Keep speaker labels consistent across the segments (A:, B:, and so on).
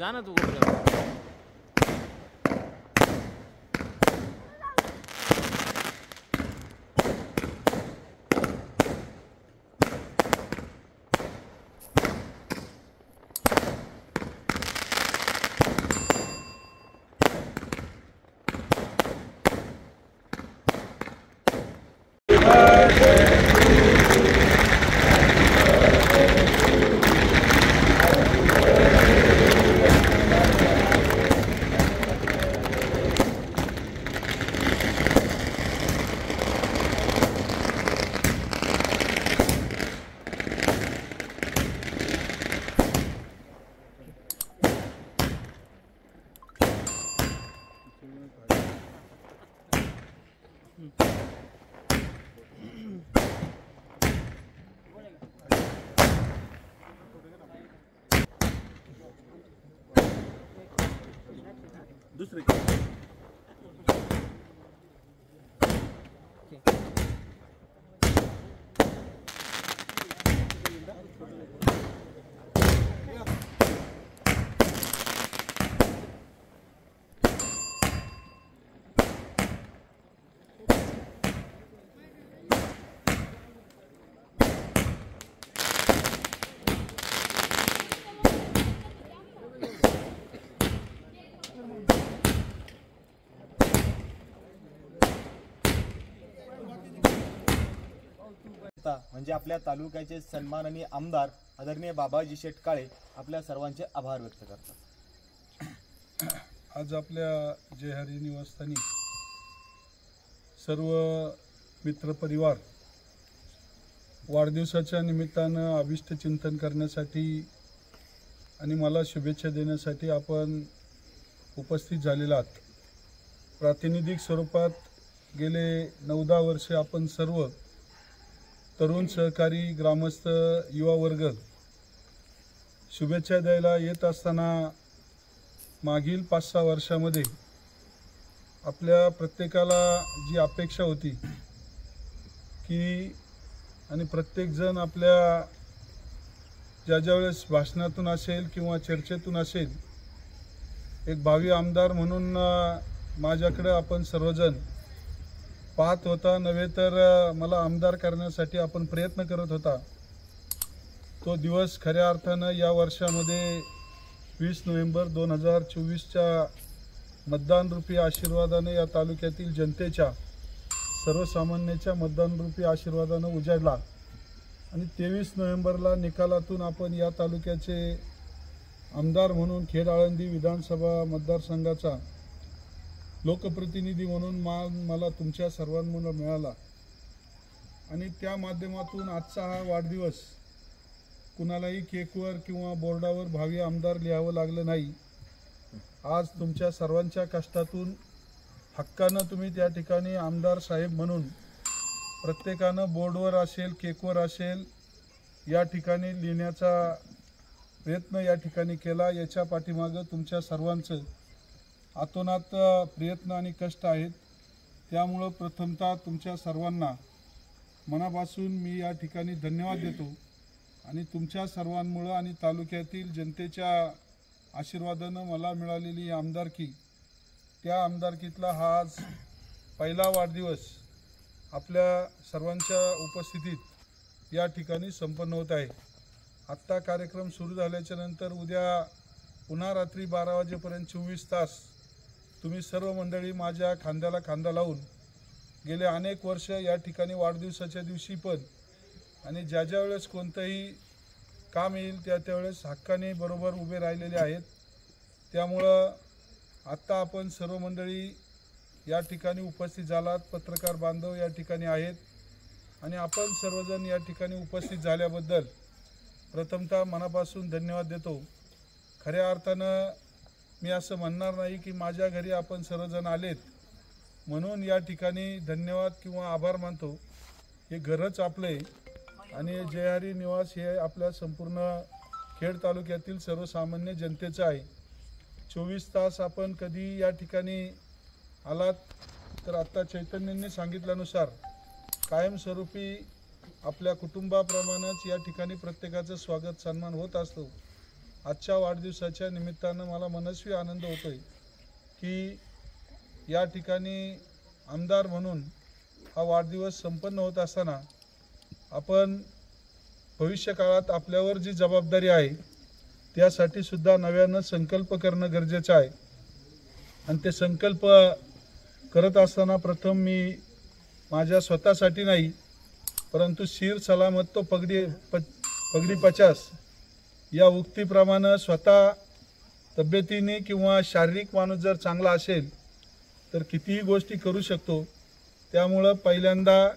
A: जा ना तू कोपऱ्यावर.
B: दुसरे म्हणजे आपल्या तालुक्याचे सन्माननीय आमदार आदरणीय बाबाजी शेठ काळे आपल्या सर्वांचे आभार व्यक्त करतात.
C: आज आपल्या जयहरी निवासस्थानी सर्व मित्रपरिवार वाढदिवसाच्या निमित्तानं अभिष्ट चिंतन करण्यासाठी आणि मला शुभेच्छा देण्यासाठी आपण उपस्थित झालेला आहात. प्रातिनिधिक स्वरूपात गेले 9-10 वर्षे आपण सर्व तरुण सहकारी ग्रामस्थ युवा वर्ग शुभेच्छा द्यायला येत असताना मागील 5-6 वर्षामध्ये आपल्या प्रत्येकाला जी अपेक्षा होती की आणि प्रत्येकजण आपल्या ज्या वेळेस भाषणातून असेल किंवा चर्चेतून असेल एक भावी आमदार म्हणून माझ्याकडे आपण सर्वजण पाहत होता, नव्हे तर मला आमदार करण्यासाठी आपण प्रयत्न करत होता. तो दिवस खऱ्या अर्थानं या वर्षामध्ये 20 नोव्हेंबर 2024च्या मतदानरूपी आशीर्वादाने या तालुक्यातील जनतेच्या सर्वसामान्यांच्या मतदानरूपी आशीर्वादानं उजाडला आणि 23 नोव्हेंबरला निकालातून आपण या तालुक्याचे आमदार म्हणून खेड आळंदी विधानसभा मतदारसंघाचा लोकप्रतिनिधी म्हणून मला तुमच्या सर्वांमुळे मिळाला आणि त्या माध्यमातून आजचा हा वाढदिवस कुणालाही केकवर किंवा बोर्डावर भावी आमदार लिहावं लागलं नाही. आज तुमच्या सर्वांच्या कष्टातून हक्कानं तुम्ही त्या ठिकाणी आमदार साहेब म्हणून प्रत्येकानं बोर्डवर असेल केकवर असेल या ठिकाणी लिहिण्याचा प्रयत्न या ठिकाणी केला. याच्या पाठीमागं तुमच्या सर्वांचं आतोनात प्रयत्न आणि कष्ट आहेत. त्यामुळं प्रथमतः तुमच्या सर्वांना मनापासून मी या ठिकाणी धन्यवाद देतो आणि तुमच्या सर्वांमुळं आणि तालुक्यातील जनतेच्या आशीर्वादानं मला मिळालेली आमदारकी, त्या आमदारकीतला हा आज पहिला वाढदिवस आपल्या सर्वांच्या उपस्थितीत या ठिकाणी संपन्न होत आहे. आत्ता कार्यक्रम सुरू झाल्याच्या नंतर उद्या पुन्हा रात्री 12 वाजेपर्यंत 24 तास तुम्ही सर्व मंडळी माझ्या खांद्याला खांदा लावून गेले अनेक वर्ष या ठिकाणी वाढदिवसाच्या दिवशी पण आणि ज्या वेळेस कोणतंही काम येईल त्या वेळेस हक्काने बरोबर उभे राहिलेले आहेत. त्यामुळं आत्ता आपण सर्व मंडळी या ठिकाणी उपस्थित झालात, पत्रकार बांधव या ठिकाणी आहेत आणि आपण सर्वजण या ठिकाणी उपस्थित झाल्याबद्दल प्रथमतः मनापासून धन्यवाद देतो. खऱ्या अर्थानं मी असं म्हणणार नाही की माझ्या घरी आपण सर्वजण आलेत म्हणून या ठिकाणी धन्यवाद किंवा आभार मानतो. हे घरच आपले आणि जयहरी निवास हे आपल्या संपूर्ण खेड तालुक्यातील सर्वसामान्य जनतेचं आहे. 24 तास आपण कधी या ठिकाणी आलात तर आत्ता चैतन्यांनी सांगितल्यानुसार कायमस्वरूपी आपल्या कुटुंबाप्रमाणेच या ठिकाणी प्रत्येकाचं स्वागत सन्मान होत असतो. आजच्या वाढदिवसाच्या निमित्तानं मला मनस्वी आनंद होतोय की या ठिकाणी आमदार म्हणून हा वाढदिवस संपन्न होत असताना आपण भविष्य काळात आपल्यावर जी जबाबदारी आहे त्यासाठी सुद्धा नव्यानं संकल्प करणं गरजेचं आहे. आणि ते संकल्प करत असताना प्रथम मी माझ्या स्वतःसाठी नाही, परंतु शिर सलामत तो पगडी 50 या उक्तीप्रमाणे स्वतः तब्येतीने किंवा शारीरिक माणूस जर चांगला असेल तर कितीही गोष्टी करू शकतो. त्यामुळं पहिल्यांदा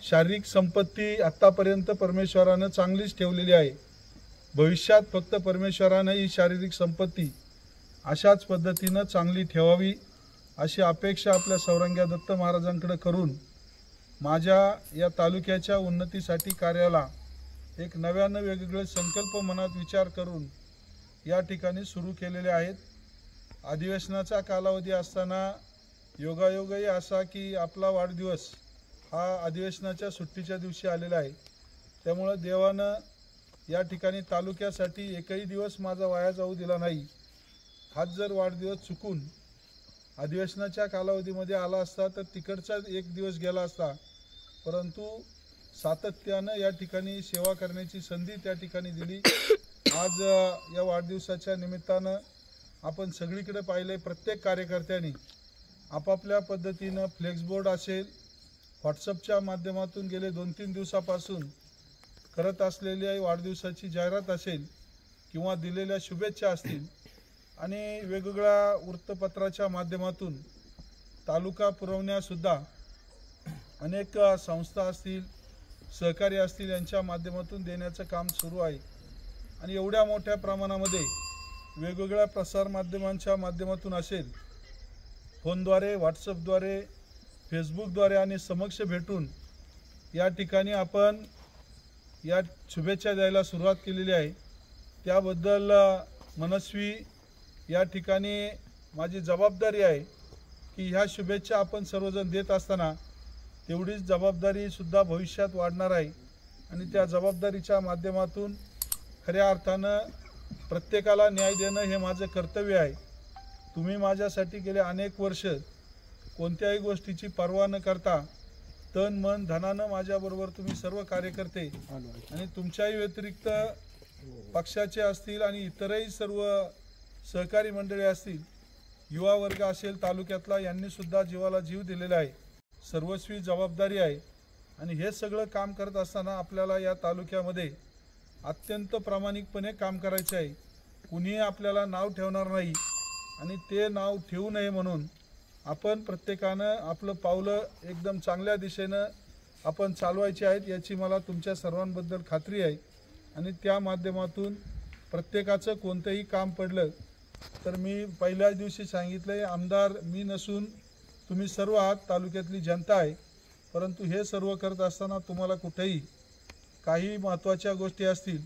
C: शारीरिक संपत्ती आत्तापर्यंत परमेश्वरानं चांगलीच ठेवलेली आहे. भविष्यात फक्त परमेश्वरानं ही शारीरिक संपत्ती अशाच पद्धतीनं चांगली ठेवावी अशी अपेक्षा आपल्या सौरंग्या दत्त महाराजांकडे करून माझ्या या तालुक्याच्या उन्नतीसाठी कार्याला एक नव्यानं वेगवेगळे संकल्प मनात विचार करून या ठिकाणी सुरू केलेले आहेत. अधिवेशनाचा कालावधी असताना योगायोगही असा की आपला वाढदिवस हा अधिवेशनाच्या सुट्टीच्या दिवशी आलेला आहे. त्यामुळं देवानं या ठिकाणी तालुक्यासाठी एकही दिवस माझा वाया जाऊ दिला नाही. हाच जर वाढदिवस चुकून अधिवेशनाच्या कालावधीमध्ये आला असता तर तिकडचा एक दिवस गेला असता, परंतु सातत्यानं या ठिकाणी सेवा करण्याची संधी त्या ठिकाणी दिली. आज या वाढदिवसाच्या निमित्तानं आपण सगळीकडे पाहिले, प्रत्येक कार्यकर्त्यांनी आपापल्या पद्धतीनं फ्लेक्सबोर्ड असेल, व्हॉट्सअपच्या माध्यमातून गेले 2-3 दिवसापासून करत असलेल्या वाढदिवसाची जाहिरात असेल किंवा दिलेल्या शुभेच्छा असतील आणि वेगवेगळ्या वृत्तपत्राच्या माध्यमातून तालुका पुरवण्यासुद्धा अनेक संस्था असतील, सहकारी असतील, यांच्या माध्यमातून देण्याचं काम सुरू आहे. आणि एवढ्या मोठ्या प्रमाणामध्ये वेगवेगळ्या प्रसारमाध्यमांच्या माध्यमातून असेल, फोनद्वारे, व्हॉट्सअपद्वारे, फेसबुकद्वारे आणि समक्ष भेटून या ठिकाणी आपण या शुभेच्छा द्यायला सुरुवात केलेली आहे. त्याबद्दल मनस्वी या ठिकाणी माझी जबाबदारी आहे की ह्या शुभेच्छा आपण सर्वजण देत असताना तेवढीच जबाबदारीसुद्धा भविष्यात वाढणार आहे. आणि त्या जबाबदारीच्या माध्यमातून खऱ्या अर्थानं प्रत्येकाला न्याय देणं हे माझं कर्तव्य आहे. तुम्ही माझ्यासाठी गेले अनेक वर्ष कोणत्याही गोष्टीची पर्वा न करता तन मन धनानं माझ्याबरोबर तुम्ही सर्व कार्यकर्ते आणि तुमच्याही व्यतिरिक्त पक्षाचे असतील आणि इतरही सर्व सहकारी मंडळी असतील, युवा वर्ग असेल तालुक्यातला, यांनी सुद्धा जीवाला जीव दिलेला आहे. सर्वस्वी जबाबदारी आहे. आणि हे सगळं काम करत असताना आपल्याला या तालुक्यामध्ये अत्यंत प्रामाणिकपणे काम करायचे आहे. कुणीही आपल्याला नाव ठेवणार नाही आणि ते नाव ठेवू नये म्हणून आपण प्रत्येकानं आपलं पावलं एकदम चांगल्या दिशेनं आपण चालवायची आहेत याची मला तुमच्या सर्वांबद्दल खात्री आहे. आणि त्या माध्यमातून प्रत्येकाचं कोणतंही काम पडलं तर मी पहिल्याच दिवशी सांगितलं आहे, आमदार मी नसून तुम्ही सर्व आहात, तालुक्यातली जनता आहे. परंतु हे सर्व करत असताना तुम्हाला कुठेही काही महत्त्वाच्या गोष्टी असतील,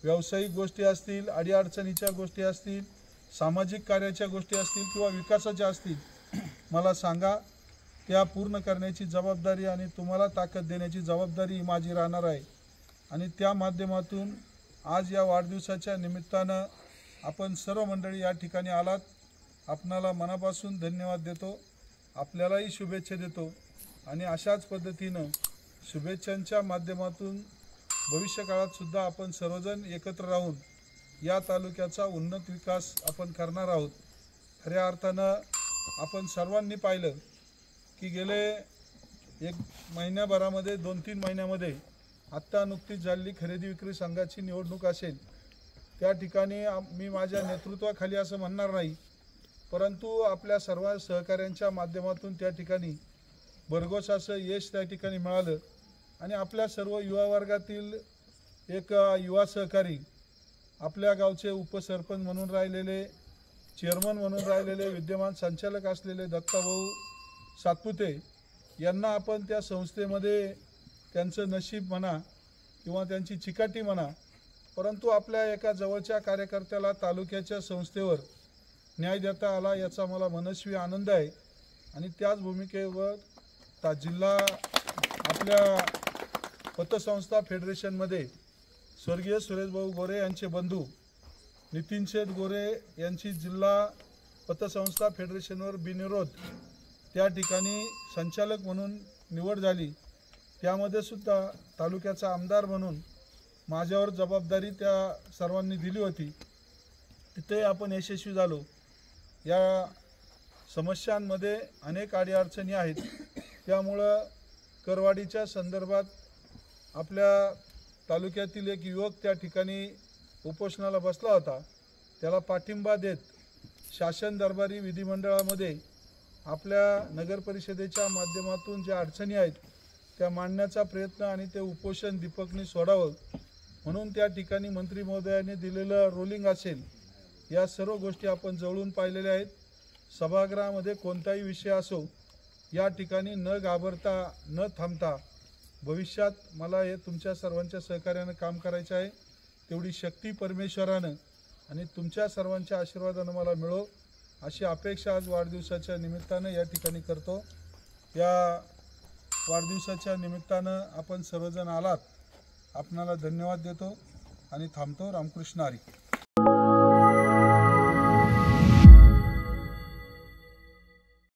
C: व्यावसायिक गोष्टी असतील, अडीअडचणीच्या गोष्टी असतील, सामाजिक कार्याच्या गोष्टी असतील किंवा विकासाच्या असतील, मला सांगा. त्या पूर्ण करण्याची जबाबदारी आणि तुम्हाला ताकद देण्याची जबाबदारी माझी राहणार आहे. आणि त्या माध्यमातून आज या वाढदिवसाच्या निमित्तानं आपण सर्व मंडळी या ठिकाणी आलात. आपणाला मनापासून धन्यवाद देतो, आपल्यालाही शुभेच्छा देतो. आणि अशाच पद्धतीनं शुभेच्छांच्या माध्यमातून भविष्यकाळात सुद्धा आपण सर्वजण एकत्र राहून या तालुक्याचा उन्नत विकास आपण करणार आहोत. खऱ्या अर्थानं आपण सर्वांनी पाहिलं की गेले एक महिन्याभरामध्ये 2-3 महिन्यामध्ये आत्ता नुकतीच झालेली खरेदी विक्री संघाची निवडणूक असेल, त्या ठिकाणी मी माझ्या नेतृत्वाखाली असं म्हणणार नाही, परंतु आपल्या सर्व सहकाऱ्यांच्या माध्यमातून त्या ठिकाणी भरघोस असं यश त्या ठिकाणी मिळालं. आणि आपल्या सर्व युवा वर्गातील एक युवा सहकारी, आपल्या गावचे उपसरपंच म्हणून राहिलेले, चेअरमन म्हणून राहिलेले, विद्यमान संचालक असलेले दत्ताभाऊ सातपुते यांना आपण त्या संस्थेमध्ये त्यांचं नशीब म्हणा किंवा त्यांची चिकाटी म्हणा, परंतु आपल्या एका जवळच्या कार्यकर्त्याला तालुक्याच्या संस्थेवर न्याय देता आला याचा मला मनस्वी आनंद आहे. आणि त्याच भूमिकेवर जिल्हा आपल्या पतसंस्था फेडरेशनमध्ये स्वर्गीय सुरेशभाऊ गोरे यांचे बंधू नितीन शेठ गोरे यांची जिल्हा पतसंस्था फेडरेशनवर बिनविरोध त्या ठिकाणी संचालक म्हणून निवड झाली, त्यामध्ये सुद्धा तालुक्याचा आमदार म्हणून माझ्यावर जबाबदारी त्या सर्वांनी दिली होती. तिथे आपण यशस्वी झालो. या समस्यांमध्ये अनेक अडीअडचणी आहेत, त्यामुळं करवाढीच्या संदर्भात आपल्या तालुक्यातील एक युवक त्या ठिकाणी उपोषणाला बसला होता. त्याला पाठिंबा देत शासन दरबारी विधिमंडळामध्ये आपल्या नगरपरिषदेच्या माध्यमातून ज्या अडचणी आहेत त्या मांडण्याचा प्रयत्न आणि ते उपोषण दीपकने सोडावं म्हणून त्या ठिकाणी मंत्री महोदयांनी दिलेलं रोलिंग असेल, या सर्व गोष्टी आपण जवळून पाहिलेल्या आहेत. सभागृहामध्ये कोणताही विषय असो, या ठिकाणी न घाबरता न थांबता भविष्यात मला हे तुमच्या सर्वांच्या सहकार्यानं काम करायचं आहे. तेवढी शक्ती परमेश्वरानं आणि तुमच्या सर्वांच्या आशीर्वादानं मला मिळो अशी अपेक्षा आज वाढदिवसाच्या निमित्तानं या ठिकाणी करतो. या वाढदिवसाच्या निमित्तानं आपण सर्वजण आलात, आपणाला धन्यवाद देतो आणि थांबतो. रामकृष्ण हरी.